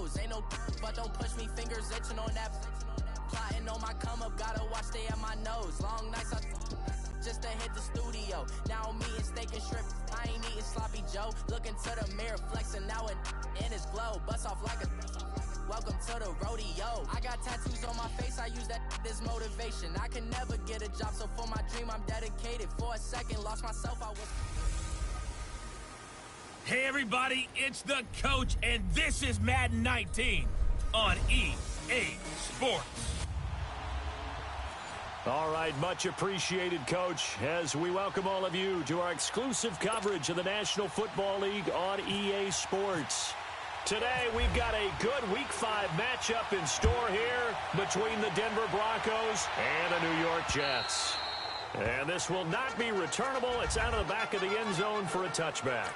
toes. Ain't no but don't push me, fingers itching on that. Plotting on my come up, gotta watch stay at my nose. Long nights just to hit the studio. Now I'm eating steak and shrimp. I ain't eating sloppy Joe. Looking to the mirror, flexing now and in his glow. Bust off like a welcome to the rodeo. I got tattoos on my face, I use that as motivation. I can never get a job, so for my dream I'm dedicated. For a second, lost myself, I was... Hey everybody, it's the coach, and this is Madden 19 on EA Sports. All right, much appreciated, Coach, as we welcome all of you to our exclusive coverage of the National Football League on EA Sports. Today, we've got a good Week 5 matchup in store here between the Denver Broncos and the New York Jets. And this will not be returnable. It's out of the back of the end zone for a touchback.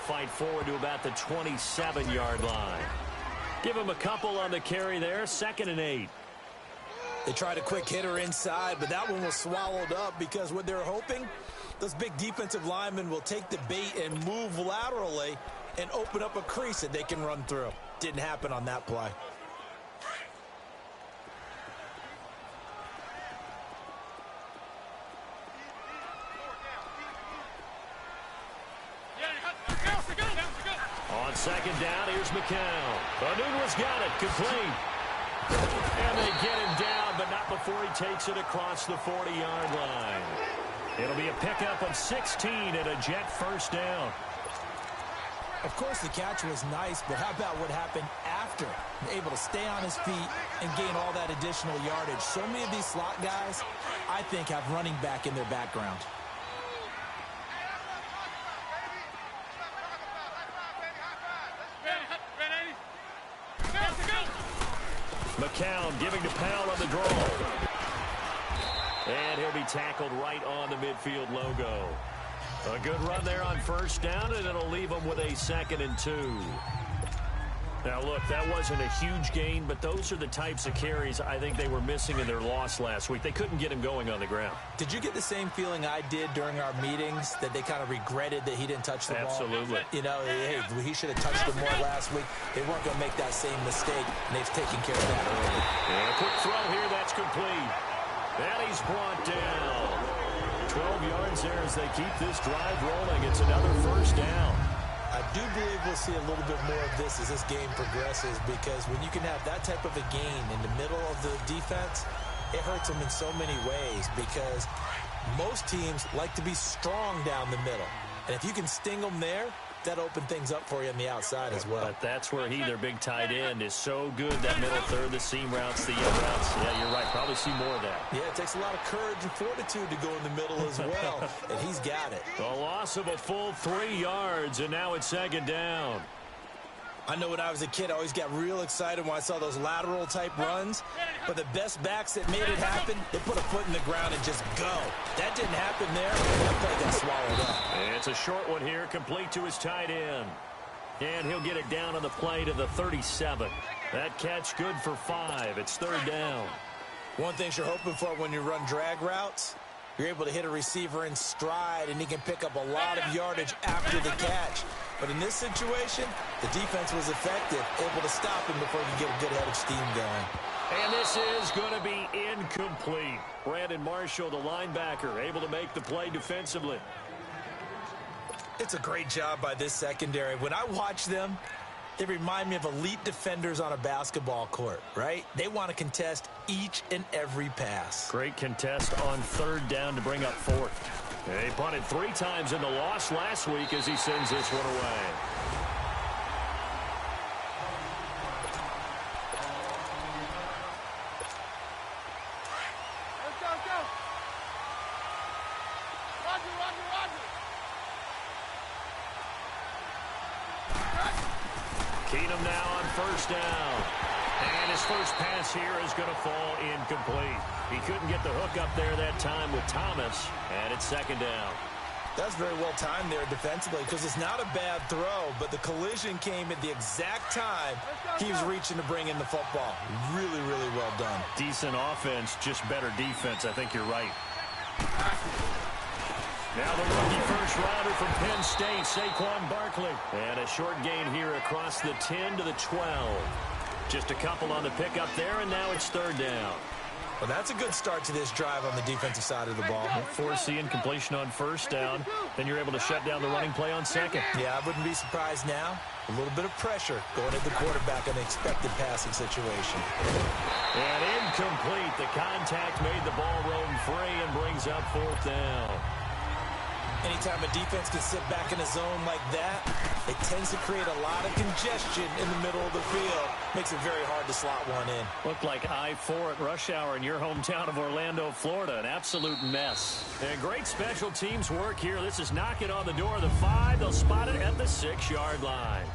Fight forward to about the 27-yard line. Give him a couple on the carry there, 2nd and 8. They tried a quick hitter inside, but that one was swallowed up because what they're hoping, those big defensive linemen will take the bait and move laterally and open up a crease that they can run through. Didn't happen on that play. On 2nd down, here's McCown. Onunwa's got it, complete. And they get him down, but not before he takes it across the 40-yard line. It'll be a pickup of 16 and a Jet first down. Of course, the catch was nice, but how about what happened after? Able to stay on his feet and gain all that additional yardage. So many of these slot guys, I think, have running back in their background. McCown giving to Powell on the draw. And he'll be tackled right on the midfield logo. A good run there on first down, and it'll leave them with a 2nd and 2. Now, look, that wasn't a huge gain, but those are the types of carries I think they were missing in their loss last week. They couldn't get him going on the ground. Did you get the same feeling I did during our meetings, that they kind of regretted that he didn't touch the ball? Absolutely. You know, hey, he should have touched it more last week. They weren't going to make that same mistake, and they've taken care of that early. And a quick throw here, that's complete. And he's brought down. 12 yards there as they keep this drive rolling. It's another first down. I do believe we'll see a little bit more of this as this game progresses, because when you can have that type of a gain in the middle of the defense, it hurts them in so many ways, because most teams like to be strong down the middle. And if you can sting them there, that opens things up for you on the outside as well. But that's where their big tight end, is so good, that middle third, the seam routes, the end routes. Yeah, you're right. Probably see more of that. Yeah, it takes a lot of courage and fortitude to go in the middle as well, and he's got it. The loss of a full 3 yards, and now it's 2nd down. I know when I was a kid, I always got real excited when I saw those lateral-type runs. But the best backs that made it happen, they put a foot in the ground and just go. That didn't happen there. That play got swallowed up. And it's a short one here, complete to his tight end. And he'll get it down on the play to the 37. That catch good for 5. It's 3rd down. One thing you're hoping for when you run drag routes, you're able to hit a receiver in stride, and he can pick up a lot of yardage after the catch. But in this situation, the defense was effective, able to stop him before you get a good head of steam going. And this is going to be incomplete. Brandon Marshall, the linebacker, able to make the play defensively. It's a great job by this secondary. When I watch them, they remind me of elite defenders on a basketball court, right? They want to contest each and every pass. Great contest on 3rd down to bring up 4th. They punted 3 times in the loss last week as he sends this one away. Let's go. Roger. Keenum now on first down. And his first pass here is going to fall incomplete. He couldn't get the hook up there that time with Thomas, and it's second down. That's very well timed there defensively because it's not a bad throw, but the collision came at the exact time he was reaching to bring in the football. Really, really well done. Decent offense, just better defense. I think you're right. Now the rookie first rounder from Penn State, Saquon Barkley. And a short gain here across the 10 to the 12. Just a couple on the pickup there, and now it's third down. Well, that's a good start to this drive on the defensive side of the ball. Force the incompletion on first down. Then you're able to shut down the running play on second. Yeah, I wouldn't be surprised now. A little bit of pressure going at the quarterback on the expected passing situation. And incomplete. The contact made the ball roam free and brings up fourth down. Anytime a defense can sit back in a zone like that, it tends to create a lot of congestion in the middle of the field. Makes it very hard to slot one in. Looked like I-4 at rush hour in your hometown of Orlando, Florida. An absolute mess. And great special teams work here. This is knocking on the door of the 5. They'll spot it at the 6-yard line.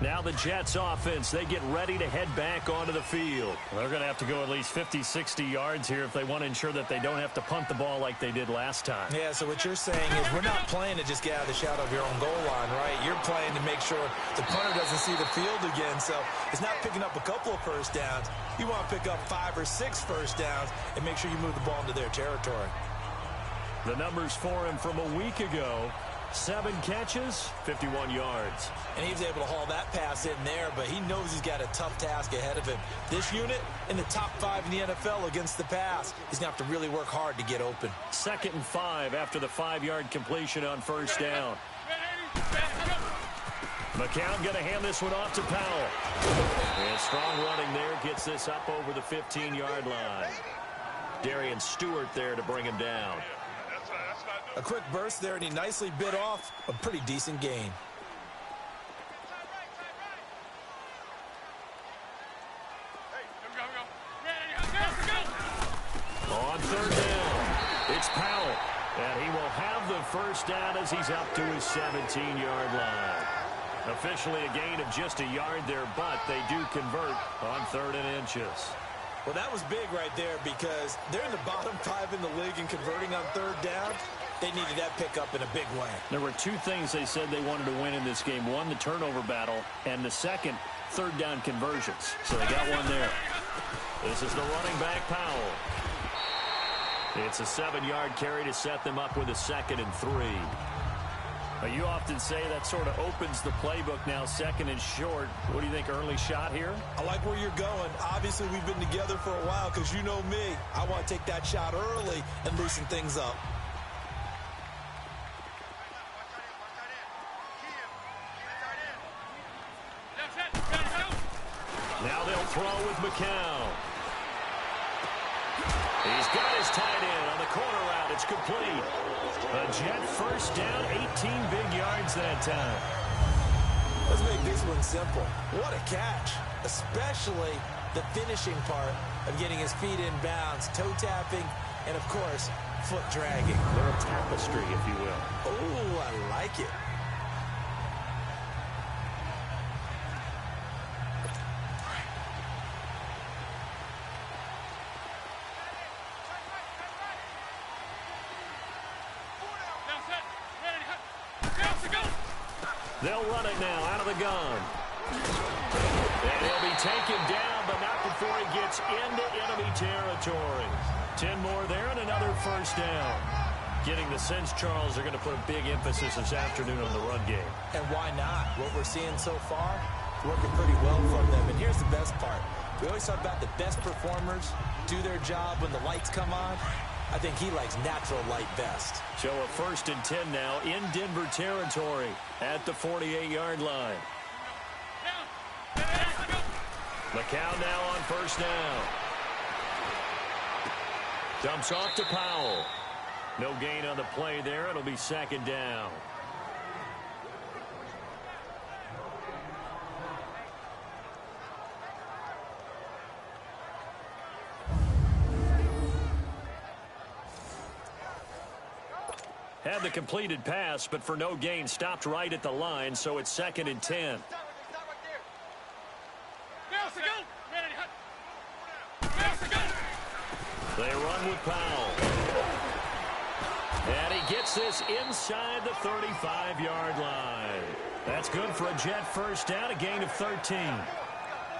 Now the Jets offense, they get ready to head back onto the field. They're going to have to go at least 50, 60 yards here if they want to ensure that they don't have to punt the ball like they did last time. Yeah, so what you're saying is we're not playing to just get out of the shadow of your own goal line, right? You're playing to make sure the punter doesn't see the field again. So it's not picking up a couple of first downs. You want to pick up 5 or 6 first downs and make sure you move the ball into their territory. The numbers for him from a week ago. 7 catches, 51 yards. And he was able to haul that pass in there, but he knows he's got a tough task ahead of him. This unit in the top 5 in the NFL against the pass. He's going to have to really work hard to get open. 2nd and 5 after the 5-yard completion on first down. McCown going to hand this one off to Powell. And strong running there gets this up over the 15-yard line. Darian Stewart there to bring him down. A quick burst there, and he nicely bit off a pretty decent gain. On third down, it's Powell. And he will have the first down as he's up to his 17-yard line. Officially a gain of just a yard there, but they do convert on 3rd and inches. Well, that was big right there because they're in the bottom 5 in the league and converting on 3rd down. They needed that pickup in a big way. There were 2 things they said they wanted to win in this game. One, the turnover battle, and the second, 3rd down conversions. So they got one there. This is the running back, Powell. It's a 7-yard carry to set them up with a 2nd and 3. You often say that sort of opens the playbook now, 2nd and short. What do you think, early shot here? I like where you're going. Obviously, we've been together for a while because you know me. I want to take that shot early and loosen things up. Now they'll throw with McCown. He's got his tight end on the corner route. It's complete. A Jet first down, 18 big yards that time. Let's make this one simple. What a catch, especially the finishing part of getting his feet in bounds, toe tapping, and, of course, foot dragging. They're a tapestry, if you will. Oh, I like it. They'll run it now out of the gun. And he'll be taken down, but not before he gets into enemy territory. 10 more there and another first down. Getting the sense, Charles, they're going to put a big emphasis this afternoon on the run game. And why not? What we're seeing so far, working pretty well from them. And here's the best part. We always talk about the best performers do their job when the lights come on. I think he likes natural light best. So a 1st and 10 now in Denver territory at the 48-yard line. McCown now on first down. Dumps off to Powell. No gain on the play there. It'll be 2nd down. Had the completed pass, but for no gain, stopped right at the line, so it's 2nd and 10. They run with Powell. And he gets this inside the 35-yard line. That's good for a Jet first down, a gain of 13.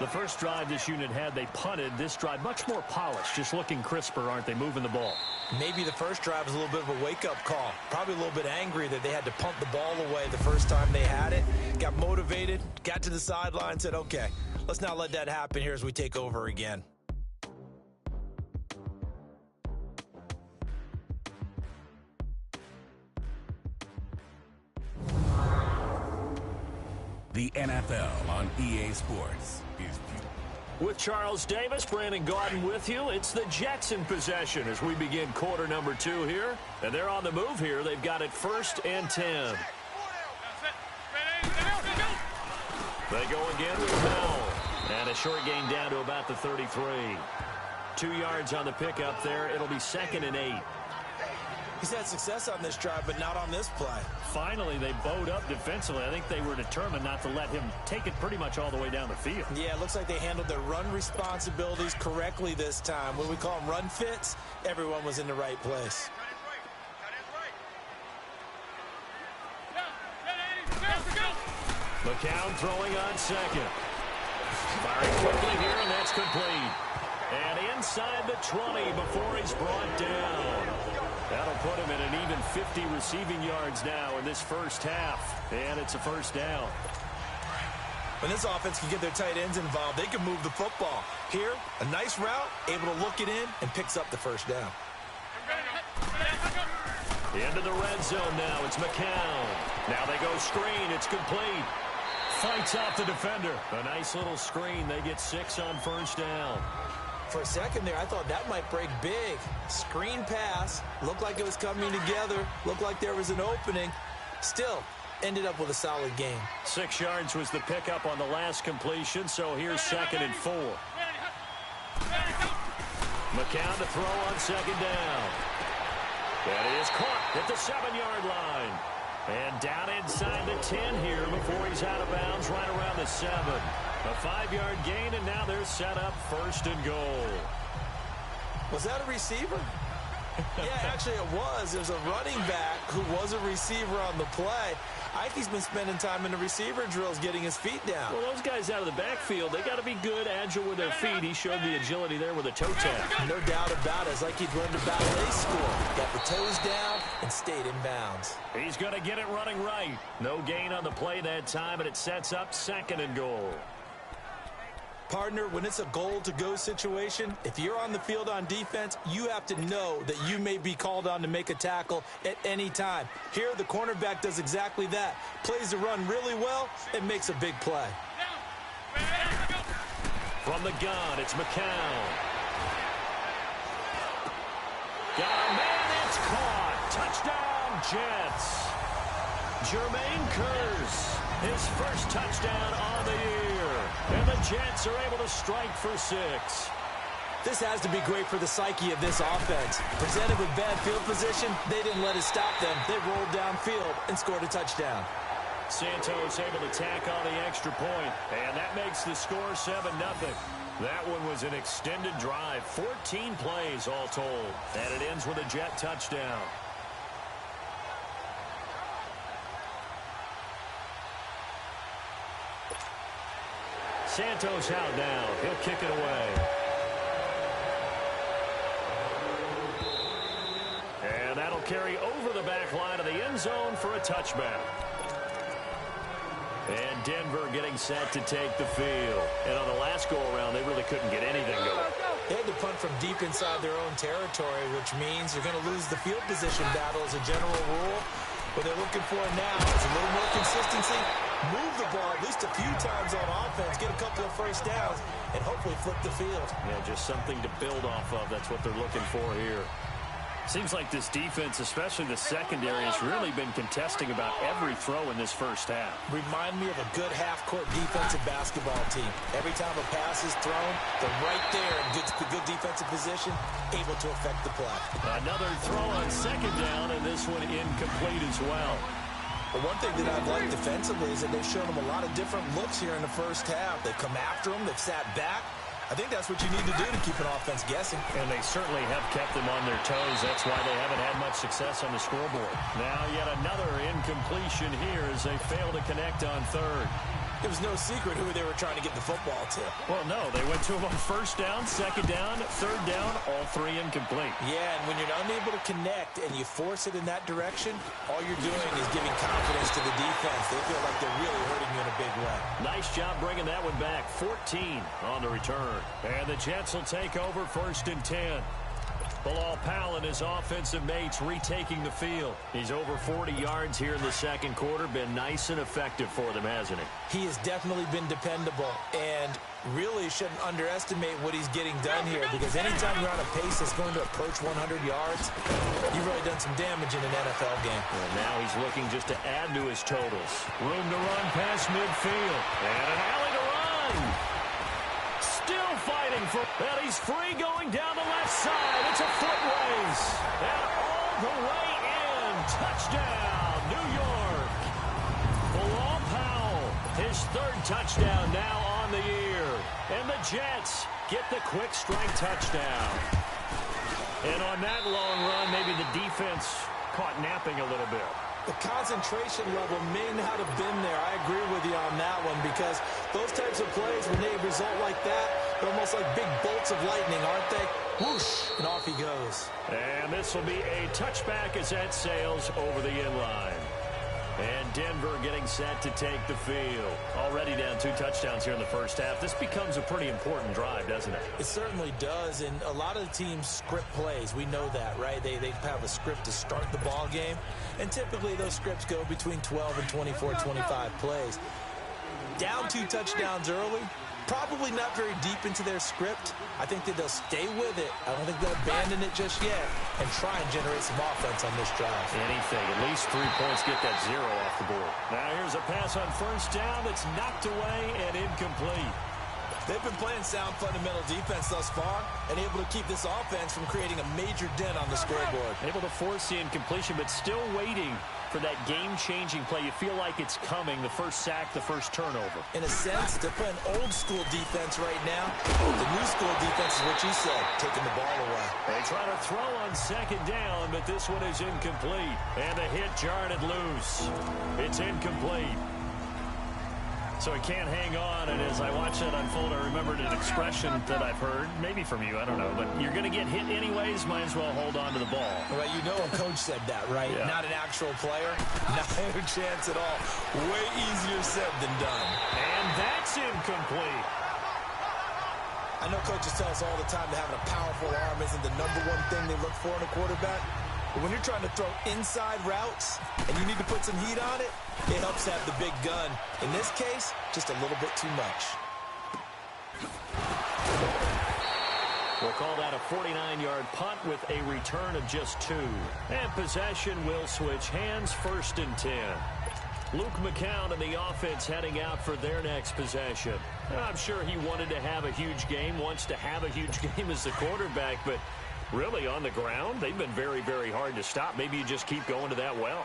The first drive this unit had, they punted. This drive, much more polished, just looking crisper, aren't they, moving the ball? Maybe the first drive was a little bit of a wake-up call. Probably a little bit angry that they had to punt the ball away the first time they had it. Got motivated, got to the sideline, said, okay, let's not let that happen here as we take over again. The NFL on EA Sports is beautiful. With Charles Davis, Brandon Gaudin with you. It's the Jets in possession as we begin quarter number 2 here. And they're on the move here. They've got it 1st and 10. They go again with Powell. And a short gain down to about the 33. 2 yards on the pickup there. It'll be 2nd and 8. He's had success on this drive, but not on this play. Finally, they bowed up defensively. I think they were determined not to let him take it pretty much all the way down the field. Yeah, it looks like they handled their run responsibilities correctly this time. When we call them run fits, everyone was in the right place. McCown throwing on 2nd. Firing quickly here, and that's complete. And inside the 20 before he's brought down. That'll put him at an even 50 receiving yards now in this first half. And it's a first down. When this offense can get their tight ends involved, they can move the football. Here, a nice route, able to look it in, and picks up the first down. Into the red zone now. It's McCown. Now they go screen. It's complete. Fights off the defender. A nice little screen. They get 6 on first down. For a second there, I thought that might break big. Screen pass. Looked like it was coming together. Looked like there was an opening. Still, ended up with a solid game. 6 yards was the pickup on the last completion, so here's 2nd and 4. McCown to throw on 2nd down. That is caught at the 7-yard line. And down inside the 10 here before he's out of bounds right around the 7. A 5-yard gain, and now they're set up 1st and goal. Was that a receiver? Yeah, actually it was. There's a running back who was a receiver on the play. I think he's been spending time in the receiver drills getting his feet down. Well, those guys out of the backfield, they got to be good, agile with their feet. He showed the agility there with a toe tap. No doubt about it. It's like he'd run to ballet school. Got the toes down and stayed in bounds. He's going to get it running right. No gain on the play that time, and it sets up 2nd and goal. Partner, when it's a goal-to-go situation, if you're on the field on defense, you have to know that you may be called on to make a tackle at any time. Here, the cornerback does exactly that. Plays the run really well and makes a big play. From the gun, it's McCown. Got a man, it's caught. Touchdown, Jets. Jermaine Kearse, his first touchdown on the year. And the Jets are able to strike for 6. This has to be great for the psyche of this offense. Presented with bad field position, they didn't let it stop them. They rolled downfield and scored a touchdown. Santos able to tack on the extra point, and that makes the score 7-0. That one was an extended drive, 14 plays all told, and it ends with a Jet touchdown. Santos out now. He'll kick it away. And that'll carry over the back line of the end zone for a touchback. And Denver getting set to take the field. And on the last go-around, they really couldn't get anything going. They had to punt from deep inside their own territory, which means you're going to lose the field position battle as a general rule. What they're looking for now is a little more consistency, move the ball at least a few times on offense, get a couple of first downs, and hopefully flip the field. Yeah, just something to build off of. That's what they're looking for here. Seems like this defense, especially the secondary, has really been contesting about every throw in this first half. Remind me of a good half-court defensive basketball team. Every time a pass is thrown, they're right there in good defensive position, able to affect the play. Another throw on second down, and this one incomplete as well. But one thing that I've liked defensively is that they've shown them a lot of different looks here in the first half. They've come after them. They've sat back. I think that's what you need to do to keep an offense guessing. And they certainly have kept them on their toes. That's why they haven't had much success on the scoreboard. Now yet another incompletion here as they fail to connect on third. It was no secret who they were trying to get the football to. Well, no, they went to him on first down, second down, third down, all three incomplete. Yeah, and when you're unable to connect and you force it in that direction, all you're doing is giving confidence to the defense. They feel like they're really hurting you in a big way. Nice job bringing that one back. 14 on the return. And the Jets will take over 1st and 10. Bilal Powell and his offensive mates retaking the field. He's over 40 yards here in the second quarter. Been nice and effective for them, hasn't he? He has definitely been dependable and really shouldn't underestimate what he's getting done here, because anytime you're on a pace that's going to approach 100 yards, you've really done some damage in an NFL game. Well, now he's looking just to add to his totals. Room to run past midfield. And an alley to run. Still fighting for, and he's free going down the left side. It's a foot race. And all the way in. Touchdown, New York. Bilal Powell, his third touchdown now on the year. And the Jets get the quick strike touchdown. And on that long run, maybe the defense caught napping a little bit. The concentration level may not have been there. I agree with you on that one, because those types of plays, when they result like that, they're almost like big bolts of lightning, aren't they? Whoosh, and off he goes. And this will be a touchback as that sails over the inline. And Denver getting set to take the field. Already down 2 touchdowns here in the first half. This becomes a pretty important drive, doesn't it? It certainly does, and a lot of the teams script plays. We know that, right? They have a script to start the ball game, and typically those scripts go between 12 and 24, 25 plays. Down 2 touchdowns early, probably not very deep into their script. I think that they'll stay with it. I don't think they'll abandon it just yet and try and generate some offense on this drive. Anything. At least 3 points, get that 0 off the board. Now here's a pass on first down that's knocked away and incomplete. They've been playing sound fundamental defense thus far and able to keep this offense from creating a major dent on the scoreboard. Able to force the incompletion, but still waiting for that game-changing play. You feel like it's coming, the first sack, the first turnover. In a sense, they're playing old-school defense right now. The new-school defense is what you said, taking the ball away. They try to throw on second down, but this one is incomplete. And the hit jarred it loose. It's incomplete. So he can't hang on, and as I watch that unfold, I remembered an expression that I've heard, maybe from you, I don't know, but you're going to get hit anyways, might as well hold on to the ball. Right, you know a coach said that, right? Yeah. Not an actual player, not a chance at all. Way easier said than done. And that's incomplete. I know coaches tell us all the time that having a powerful arm isn't the #1 thing they look for in a quarterback. But when you're trying to throw inside routes and you need to put some heat on it, it helps have the big gun. In this case, just a little bit too much. We'll call that a 49-yard punt with a return of just 2. And possession will switch hands, 1st and 10. Luke McCown and the offense heading out for their next possession. I'm sure he wanted to have a huge game, wants to have a huge game as the quarterback, but really on the ground, they've been very, very hard to stop. Maybe you just keep going to that well.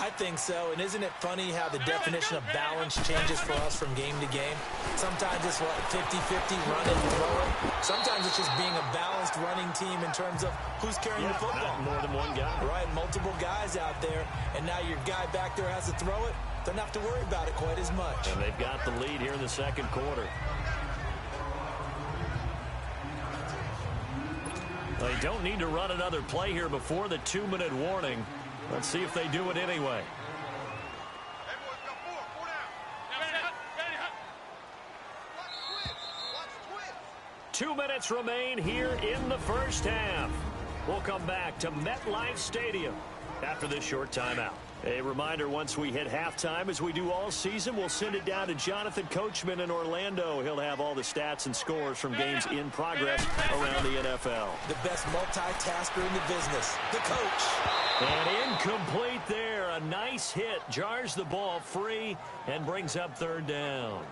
I think so, and isn't it funny how the definition of balance changes for us from game to game? Sometimes it's 50-50, run it, throw it. Sometimes it's just being a balanced running team in terms of who's carrying the football. Not more than one guy. Right, multiple guys out there, and now your guy back there has to throw it. Don't have to worry about it quite as much. And they've got the lead here in the second quarter. They don't need to run another play here before the 2-minute warning. Let's see if they do it anyway. 2 minutes remain here in the first half. We'll come back to MetLife Stadium after this short timeout. A reminder, once we hit halftime, as we do all season, we'll send it down to Jonathan Coachman in Orlando. He'll have all the stats and scores from games in progress around the NFL. The best multitasker in the business, the coach. And incomplete there. A nice hit. Jars the ball free and brings up third down.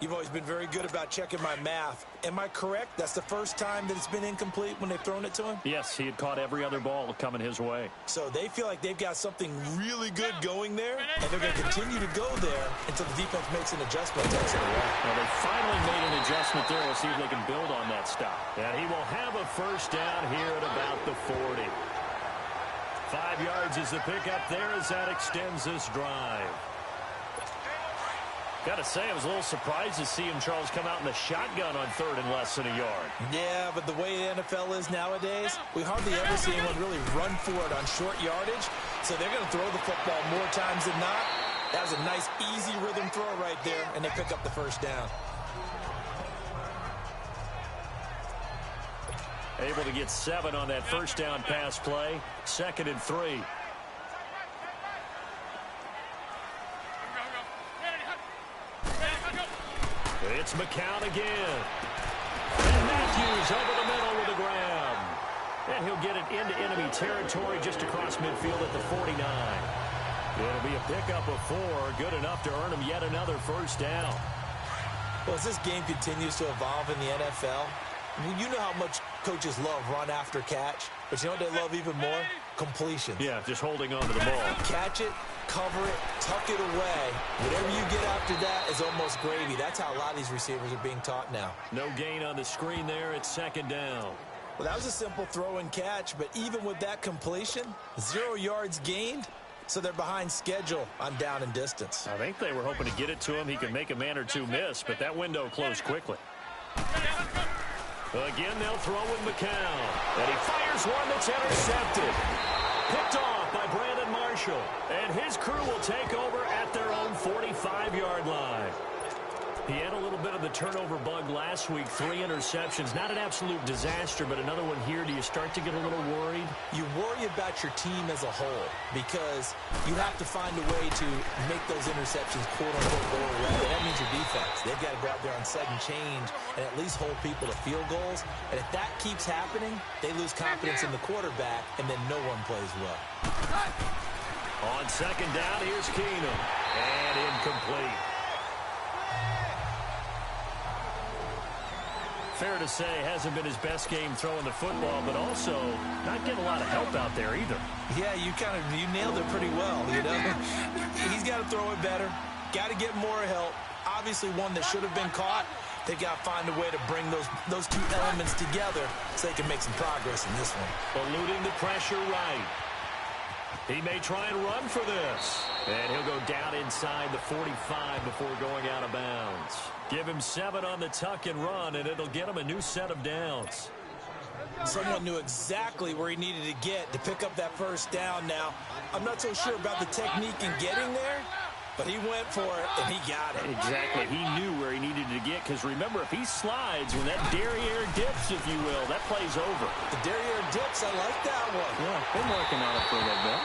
You've always been very good about checking my math. Am I correct? That's the first time that it's been incomplete when they've thrown it to him? Yes, he had caught every other ball coming his way. So they feel like they've got something really good going there, and they're going to continue to go there until the defense makes an adjustment. Well, they finally made an adjustment there. We'll see if they can build on that stop. And he will have a first down here at about the 40. 5 yards is the pickup there as that extends this drive. Got to say, I was a little surprised to see him, Charles, come out in the shotgun on third and less than a yard. Yeah, but the way the NFL is nowadays, we hardly ever see anyone really run for it on short yardage. So they're going to throw the football more times than not. That was a nice, easy rhythm throw right there, and they pick up the first down. Able to get 7 on that first down pass play. 2nd and 3. It's McCown again. And Matthews over the middle with a grab. And he'll get it into enemy territory just across midfield at the 49. It'll be a pickup of 4. Good enough to earn him yet another first down. Well, as this game continues to evolve in the NFL, I mean, you know how much coaches love run after catch. But you know what they love even more? Completions. Yeah, just holding on to the ball. Catch it, cover it, tuck it away. Whatever you get after that is almost gravy. That's how a lot of these receivers are being taught now. No gain on the screen there. It's 2nd down. Well, that was a simple throw and catch, but even with that completion, 0 yards gained, so they're behind schedule on down and distance. I think they were hoping to get it to him. He could make a man or two miss, but that window closed quickly. Again, they'll throw with McCown. And he fires one that's intercepted. Picked off by Brandon Marshall. And his crew will take over at their own 45-yard line. He had a little bit of the turnover bug last week. 3 interceptions. Not an absolute disaster, but another one here. Do you start to get a little worried? You worry about your team as a whole because you have to find a way to make those interceptions quote-unquote go away. And that means your defense. They've got to go out there on sudden change and at least hold people to field goals. And if that keeps happening, they lose confidence in the quarterback, and then no one plays well. On 2nd down, here's Keenum. And incomplete. Fair to say, hasn't been his best game throwing the football, but also not getting a lot of help out there either. Yeah, you nailed it pretty well, you know. He's got to throw it better. Got to get more help. Obviously one that should have been caught. They've got to find a way to bring those two elements together so they can make some progress in this one. Eluding the pressure right. He may try and run for this. And he'll go down inside the 45 before going out of bounds. Give him 7 on the tuck and run, and it'll get him a new set of downs. Someone knew exactly where he needed to get to pick up that first down now. I'm not so sure about the technique in getting there, but he went for it, and he got it. Exactly. He knew where he needed to get, because remember, if he slides, when that derriere dips, if you will, that play's over. The derriere dips, I like that one. Yeah, been working on it for a little bit.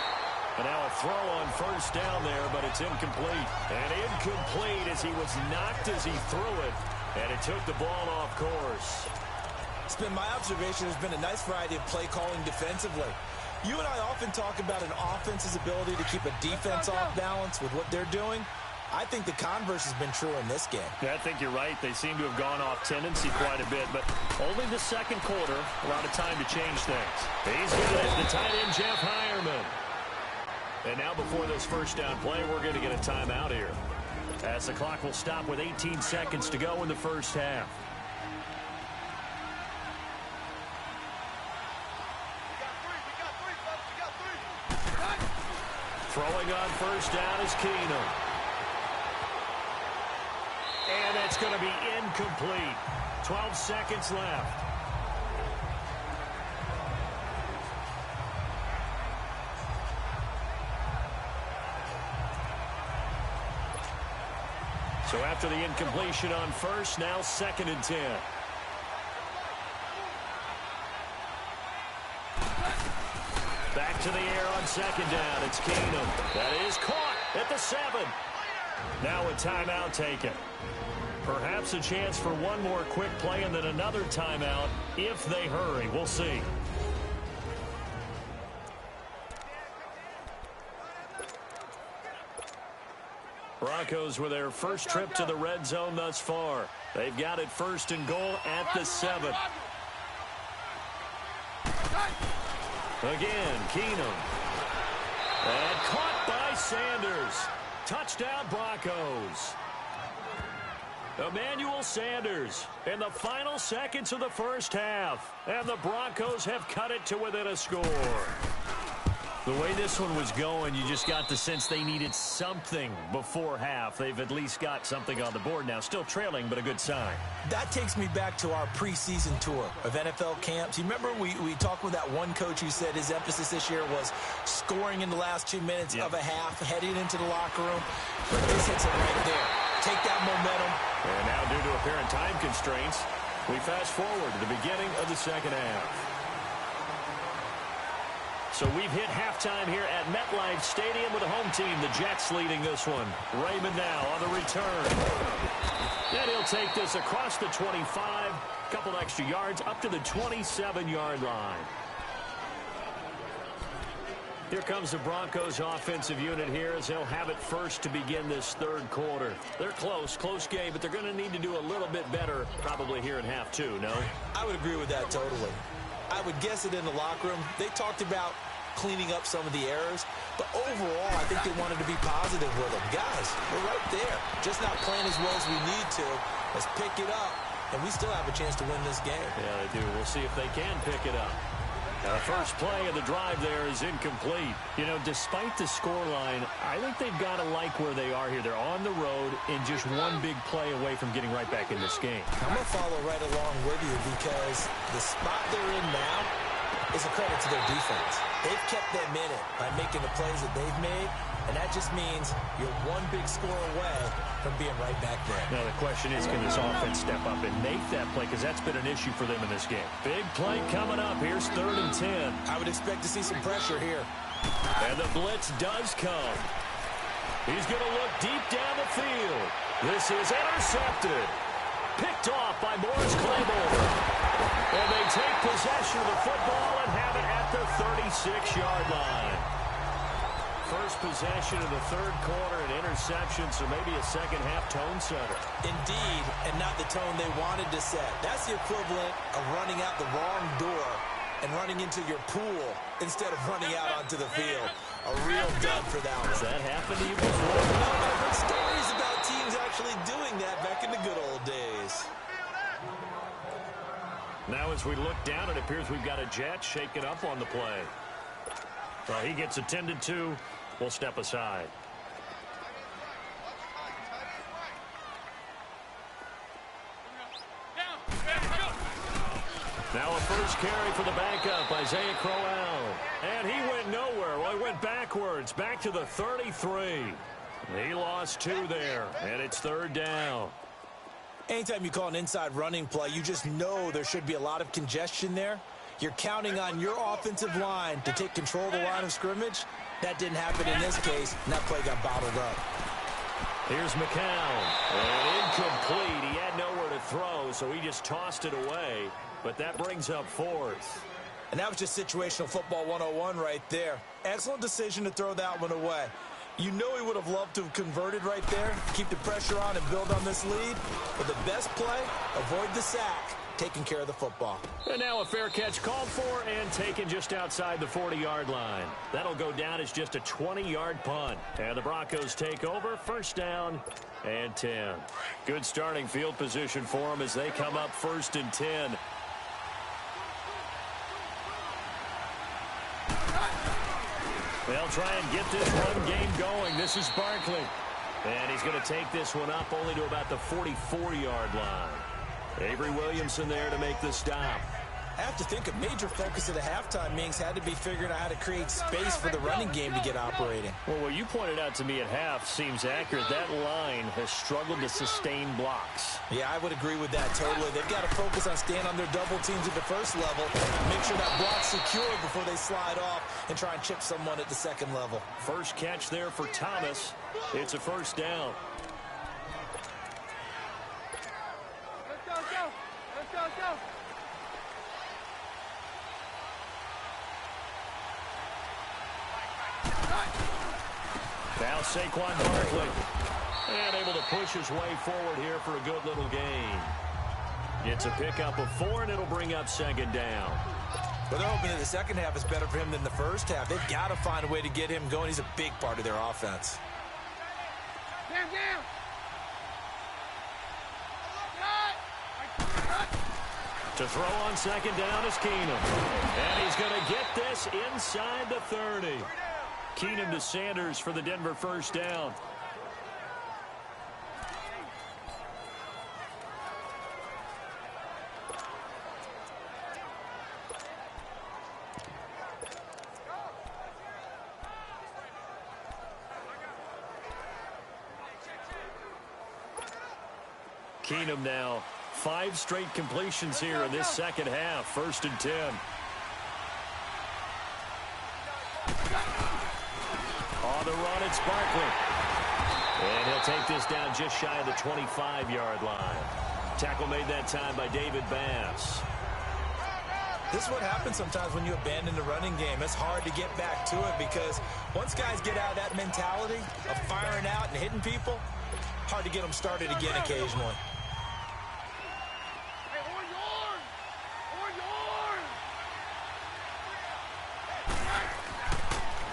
And now a throw on first down there, but it's incomplete. And incomplete as he was knocked as he threw it, and it took the ball off course. It's been my observation. There's been a nice variety of play calling defensively. You and I often talk about an offense's ability to keep a defense off balance with what they're doing. I think the converse has been true in this game. Yeah, I think you're right. They seem to have gone off tendency quite a bit, but only the second quarter, a lot of time to change things. He's got it, the tight end, Jeff Hireman. And now before this first down play, we're going to get a timeout here, as the clock will stop with 18 seconds to go in the first half. Throwing on first down is Keenum. And it's going to be incomplete. 12 seconds left. So after the incompletion on first, now 2nd and 10. Back to the air on second down. It's Keenum. That is caught at the 7. Now a timeout taken. Perhaps a chance for one more quick play and then another timeout if they hurry. We'll see. Broncos with their first trip to the red zone thus far. They've got it first and goal at the 7. Again, Keenum. And caught by Sanders. Touchdown, Broncos. Emmanuel Sanders in the final seconds of the first half. And the Broncos have cut it to within a score. The way this one was going, you just got the sense they needed something before half. They've at least got something on the board now. Still trailing, but a good sign. That takes me back to our preseason tour of NFL camps. You remember we talked with that one coach who said his emphasis this year was scoring in the last 2 minutes of a half, heading into the locker room. But this hits it right there. Take that momentum. And now, due to apparent time constraints, we fast forward to the beginning of the second half. So we've hit halftime here at MetLife Stadium with the home team, the Jets, leading this one. Raymond now on the return. And he'll take this across the 25, couple extra yards, up to the 27-yard line. Here comes the Broncos offensive unit here as they'll have it first to begin this third quarter. They're close game, but they're going to need to do a little bit better probably here in half two, no? I would agree with that totally. I would guess it in the locker room. They talked about cleaning up some of the errors, but overall, I think they wanted to be positive with them. Guys, we're right there. Just not playing as well as we need to. Let's pick it up, and we still have a chance to win this game. Yeah, they do. We'll see if they can pick it up. The first play of the drive there is incomplete. You know, despite the scoreline, I think they've got to like where they are here. They're on the road and just one big play away from getting right back in this game. I'm going to follow right along with you because the spot they're in now is a credit to their defense. They've kept them in it by making the plays that they've made, and that just means you're one big score away from being right back there. Now the question is, can this offense step up and make that play? Because that's been an issue for them in this game. Big play coming up. Here's 3rd and 10. I would expect to see some pressure here. And the blitz does come. He's going to look deep down the field. This is intercepted. Picked off by Morris Claiborne. And they take possession of the football and have it at the 36-yard line. First possession of the third quarter, an interception, so maybe a second-half tone setter. Indeed, and not the tone they wanted to set. That's the equivalent of running out the wrong door and running into your pool instead of running out onto the field. A real dud for that one. Has that happened to you before? No, I've heard stories about teams actually doing that back in the good old days. Now as we look down, it appears we've got a Jet shaking up on the play. Well, he gets attended to. We'll step aside. Now a first carry for the backup, Isaiah Crowell. And he went nowhere. Well, he went backwards, back to the 33. He lost 2 there, and it's 3rd down. Anytime you call an inside running play, you just know there should be a lot of congestion there. You're counting on your offensive line to take control of the line of scrimmage. That didn't happen in this case, and that play got bottled up. Here's McCown. And incomplete. He had nowhere to throw, so he just tossed it away. But that brings up 4th. And that was just situational football 101 right there. Excellent decision to throw that one away. You know he would have loved to have converted right there, keep the pressure on and build on this lead. But the best play, avoid the sack, taking care of the football. And now a fair catch called for and taken just outside the 40-yard line. That'll go down as just a 20-yard punt. And the Broncos take over, 1st down and 10. Good starting field position for them as they come up 1st and 10. They'll try and get this run game going. This is Barkley. And he's going to take this one up only to about the 44-yard line. Avery Williamson there to make the stop. I have to think a major focus of the halftime meetings had to be figuring out how to create space for the running game to get operating. Well, what you pointed out to me at half seems accurate. That line has struggled to sustain blocks. Yeah, I would agree with that totally. They've got to focus on staying on their double teams at the first level, make sure that block's secure before they slide off and try and chip someone at the second level. First catch there for Thomas. It's a first down. Let's go. Now Saquon Barkley. And able to push his way forward here for a good little gain. It's a pickup of 4, and it'll bring up second down. Well, they're hoping that the second half is better for him than the first half. They've got to find a way to get him going. He's a big part of their offense. Down. To throw on second down is Keenum. And he's going to get this inside the 30. Keenum to Sanders for the Denver first down. Keenum now 5 straight completions here in this second half. 1st and 10. On the run, it's Barkley. And he'll take this down just shy of the 25-yard line. Tackle made that time by David Bass. This is what happens sometimes when you abandon the running game. It's hard to get back to it because once guys get out of that mentality of firing out and hitting people, hard to get them started again occasionally.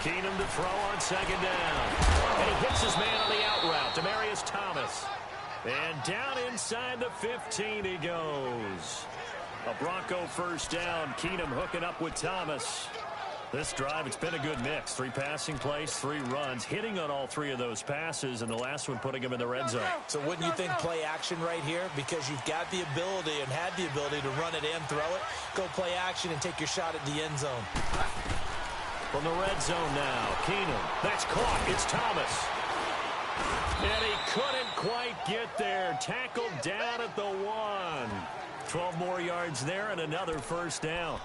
Keenum to throw on second down. And he hits his man on the out route, Demaryius Thomas. And down inside the 15 he goes. A Bronco first down. Keenum hooking up with Thomas. This drive, it's been a good mix. 3 passing plays, 3 runs, hitting on all 3 of those passes, and the last one putting him in the red zone. So wouldn't you think play action right here? Because you've got the ability and had the ability to run it in, throw it, go play action, and take your shot at the end zone. From the red zone now, Keenum. That's caught. It's Thomas. And he couldn't quite get there. Tackled down at the 1. 12 more yards there and another first down.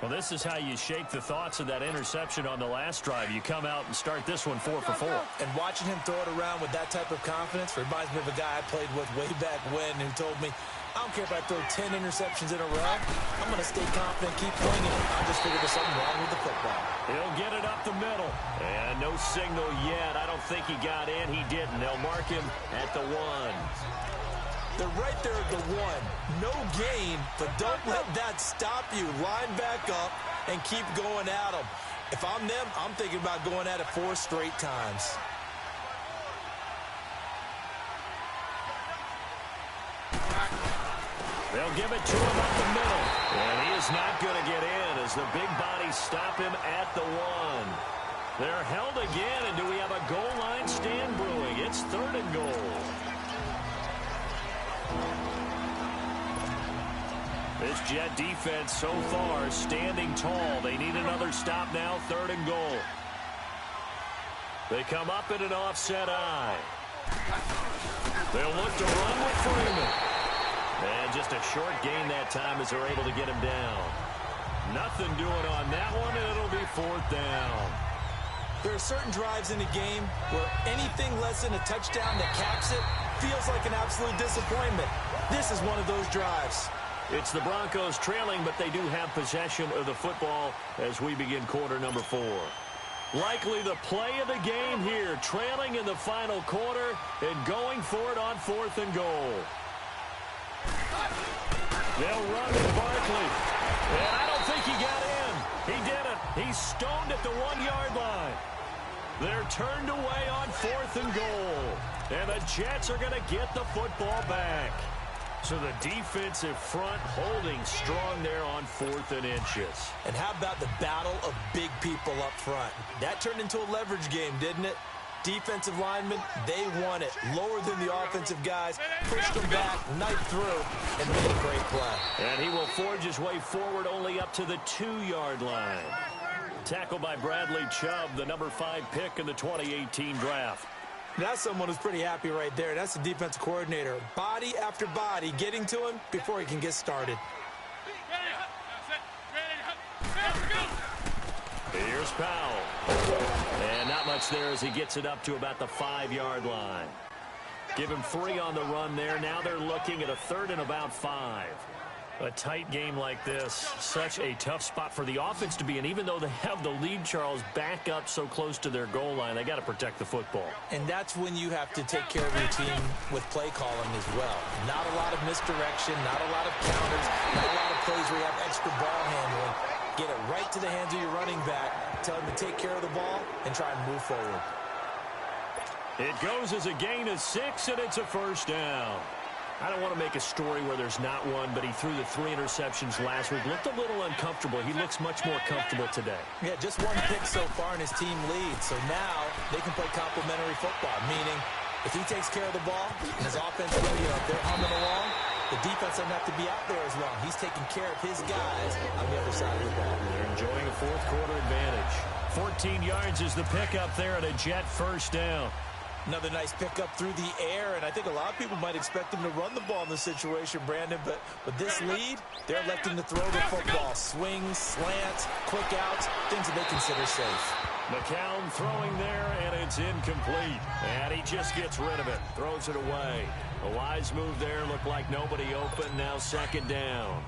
Well, this is how you shake the thoughts of that interception on the last drive. You come out and start this one 4 for 4. And watching him throw it around with that type of confidence reminds me of a guy I played with way back when who told me, I don't care if I throw 10 interceptions in a row. I'm going to stay confident, keep flinging it. I just figured there's something wrong with the football. He'll get it up the middle. And no signal yet. I don't think he got in. He didn't. They'll mark him at the 1. They're right there at the 1. No gain, but don't let that stop you. Line back up and keep going at them. If I'm them, I'm thinking about going at it 4 straight times. They'll give it to him up the middle. And he is not going to get in as the big bodies stop him at the 1. They're held again, and do we have a goal line stand brewing? It's 3rd and goal. This Jet defense so far standing tall. They need another stop now, 3rd and goal. They come up in an offset eye. They'll look to run with Freeman. And just a short gain that time as they're able to get him down. Nothing doing on that one, and it'll be 4th down. There are certain drives in the game where anything less than a touchdown that caps it feels like an absolute disappointment. This is one of those drives. It's the Broncos trailing, but they do have possession of the football as we begin quarter number 4. Likely the play of the game here, trailing in the final quarter and going for it on 4th and goal. They'll run with Barkley. And I don't think he got in. He didn't. He's stoned at the 1-yard line. They're turned away on 4th and goal. And the Jets are going to get the football back. So the defensive front holding strong there on 4th and inches. And how about the battle of big people up front? That turned into a leverage game, didn't it? Defensive linemen, they want it. Lower than the offensive guys, pushed them back, knifed through, and made a great play. And he will forge his way forward only up to the 2-yard line. Tackled by Bradley Chubb, the number 5 pick in the 2018 draft. That's someone who's pretty happy right there. That's the defensive coordinator. Body after body, getting to him before he can get started. Here's Powell. And not much there as he gets it up to about the 5-yard line. Give him 3 on the run there. Now they're looking at a 3rd and about 5. A tight game like this, such a tough spot for the offense to be in. Even though they have the lead, Charles, back up so close to their goal line, they got to protect the football. And that's when you have to take care of your team with play calling as well. Not a lot of misdirection, not a lot of counters, not a lot of plays where you have extra ball handling. Get it right to the hands of your running back, tell him to take care of the ball, and try and move forward. It goes as a gain of 6, and it's a first down. I don't want to make a story where there's not one, but he threw the 3 interceptions last week. Looked a little uncomfortable. He looks much more comfortable today. Yeah, just 1 pick so far, and his team leads. So now they can play complementary football, meaning if he takes care of the ball and his offense, they're humming along, the defense doesn't have to be out there as long. He's taking care of his guys on the other side of the ball. They're enjoying a 4th-quarter advantage. 14 yards is the pickup there at a Jet first down. Another nice pickup through the air, and I think a lot of people might expect him to run the ball in this situation, Brandon, but with this lead, they're electing to throw the football. Swings, slants, quick outs, things that they consider safe. McCown throwing there, and it's incomplete. And he just gets rid of it, throws it away. A wise move there, looked like nobody open, now 2nd down.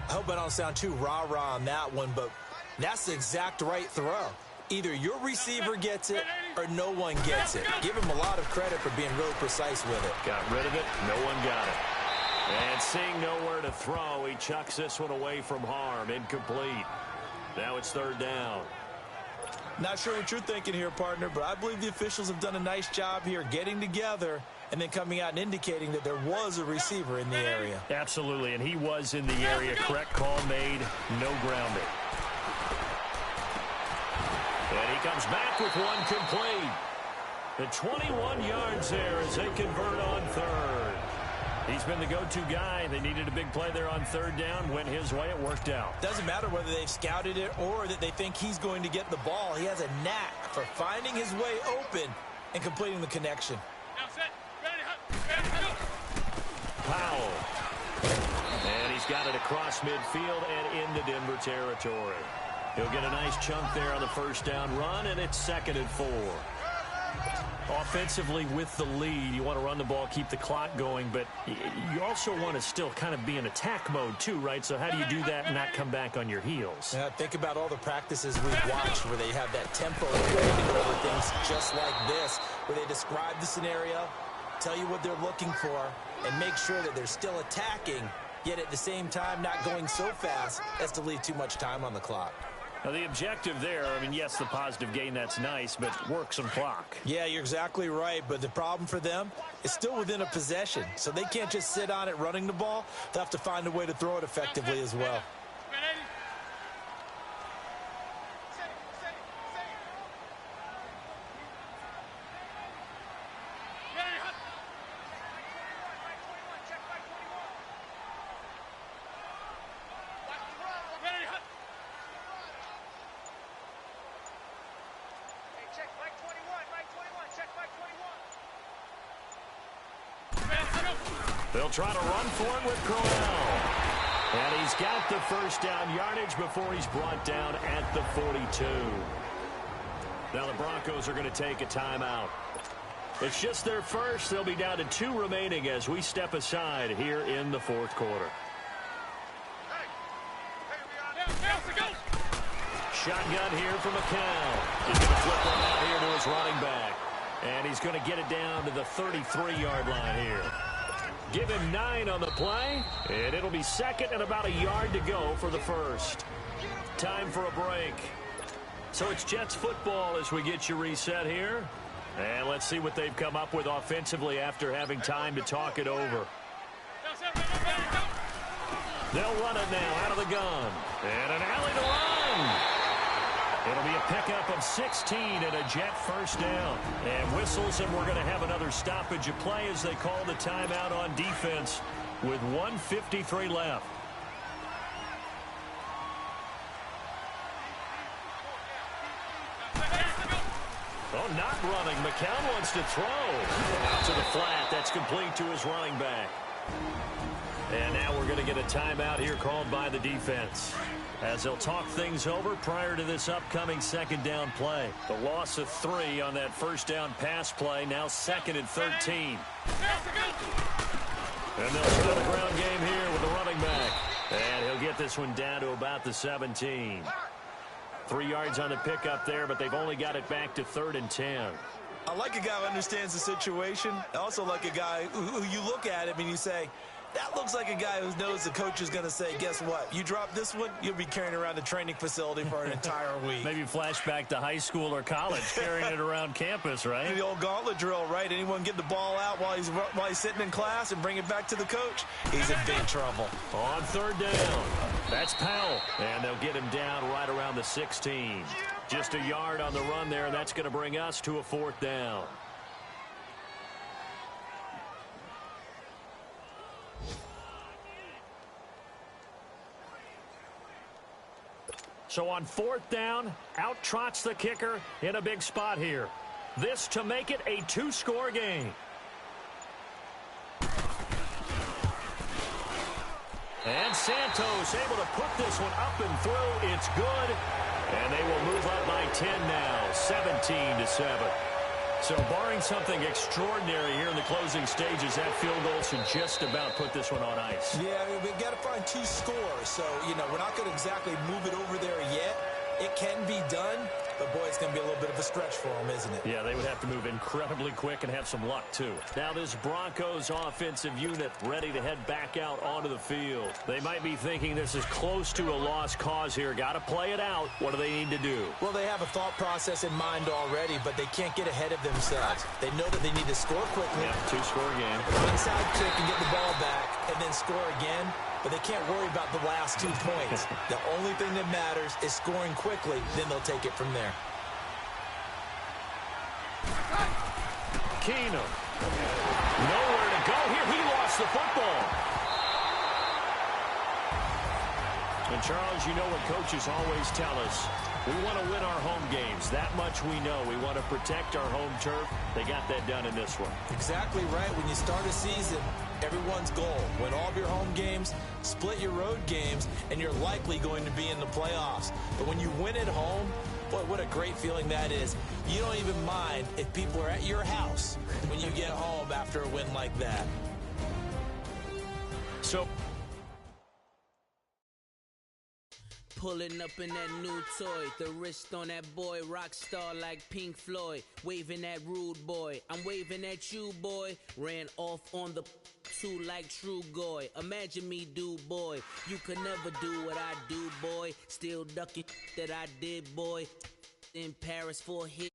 I hope I don't sound too rah-rah on that one, but that's the exact right throw. Either your receiver gets it or no one gets it. Give him a lot of credit for being really precise with it. Got rid of it. No one got it. And seeing nowhere to throw, he chucks this one away from harm. Incomplete. Now it's 3rd down. Not sure what you're thinking here, partner, but I believe the officials have done a nice job here getting together and then coming out and indicating that there was a receiver in the area. Absolutely, and he was in the area. Correct call made. No grounding. And he comes back with 1 complete. The 21 yards there as they convert on 3rd. He's been the go-to guy. They needed a big play there on 3rd down. Went his way. It worked out. Doesn't matter whether they've scouted it or that they think he's going to get the ball. He has a knack for finding his way open and completing the connection. Powell. And he's got it across midfield and into Denver territory. He'll get a nice chunk there on the first down run, and it's 2nd and 4. Offensively with the lead, you want to run the ball, keep the clock going, but you also want to still kind of be in attack mode too, right? So how do you do that and not come back on your heels? Yeah, think about all the practices we've watched where they have that tempo and over things just like this, where they describe the scenario, tell you what they're looking for, and make sure that they're still attacking, yet at the same time not going so fast as to leave too much time on the clock. Now, the objective there, I mean, yes, the positive gain, that's nice, but work some clock. Yeah, you're exactly right, but the problem for them is still within a possession, so they can't just sit on it running the ball. They'll have to find a way to throw it effectively as well. They'll try to run for it with Crowell. And he's got the first down yardage before he's brought down at the 42. Now the Broncos are going to take a timeout. It's just their first. They'll be down to 2 remaining as we step aside here in the 4th quarter. Shotgun here from McCown. He's going to flip one out here to his running back. And he's going to get it down to the 33-yard line here. Give him 9 on the play, and it'll be 2nd and about a yard to go for the first. Time for a break. So it's Jets football as we get you reset here. And let's see what they've come up with offensively after having time to talk it over. They'll run it now out of the gun. And an alley to run. It'll be a pickup of 16 and a Jet first down. And whistles, and we're going to have another stoppage of play as they call the timeout on defense with 1:53 left. Oh, not running. McCown wants to throw. Out to the flat. That's complete to his running back. And now we're going to get a timeout here called by the defense, as they'll talk things over prior to this upcoming second down play. The loss of 3 on that first down pass play, now 2nd and 13. And they'll start the ground game here with the running back. And he'll get this one down to about the 17. 3 yards on the pickup there, but they've only got it back to 3rd and 10. I like a guy who understands the situation. I also like a guy who you look at him and you say, that looks like a guy who knows the coach is going to say, guess what? You drop this one, you'll be carrying around the training facility for an entire week. Maybe flashback to high school or college, carrying it around campus, right? The old gauntlet drill, right? Anyone get the ball out while he's sitting in class and bring it back to the coach? He's in big trouble. On 3rd down, that's Powell. And they'll get him down right around the 16. Just a yard on the run there, and that's going to bring us to a 4th down. So on 4th down, out trots the kicker in a big spot here. This to make it a 2-score game. And Santos able to put this one up and through. It's good. And they will move up by 10 now, 17-7. So barring something extraordinary here in the closing stages, that field goal should just about put this one on ice. Yeah, I mean, we've got to find 2 scores. So, we're not going to exactly move it over there yet. It can be done, but, boy, it's going to be a little bit of a stretch for them, isn't it? Yeah, they would have to move incredibly quick and have some luck, too. Now this Broncos offensive unit ready to head back out onto the field. They might be thinking this is close to a lost cause here. Got to play it out. What do they need to do? Well, they have a thought process in mind already, but they can't get ahead of themselves. They know that they need to score quickly. Yeah, 2-score game. Inside kick and get the ball back, and then score again. But they can't worry about the last 2 points. The only thing that matters is scoring quickly. Then they'll take it from there. Keenum. Nowhere to go here. He lost the football. And, Charles, you know what coaches always tell us. We want to win our home games. That much we know. We want to protect our home turf. They got that done in this one. Exactly right. When you start a season, everyone's goal, win all of your home games, split your road games, and you're likely going to be in the playoffs. But when you win at home, boy, what a great feeling that is. You don't even mind if people are at your house when you get home after a win like that. So Pulling up in that new toy, the wrist on that boy, rock star like Pink Floyd, waving at rude boy, I'm waving at you boy, ran off on the 2 like True Goy, imagine me do boy, you could never do what I do boy, still ducking that I did boy, in Paris for a hit.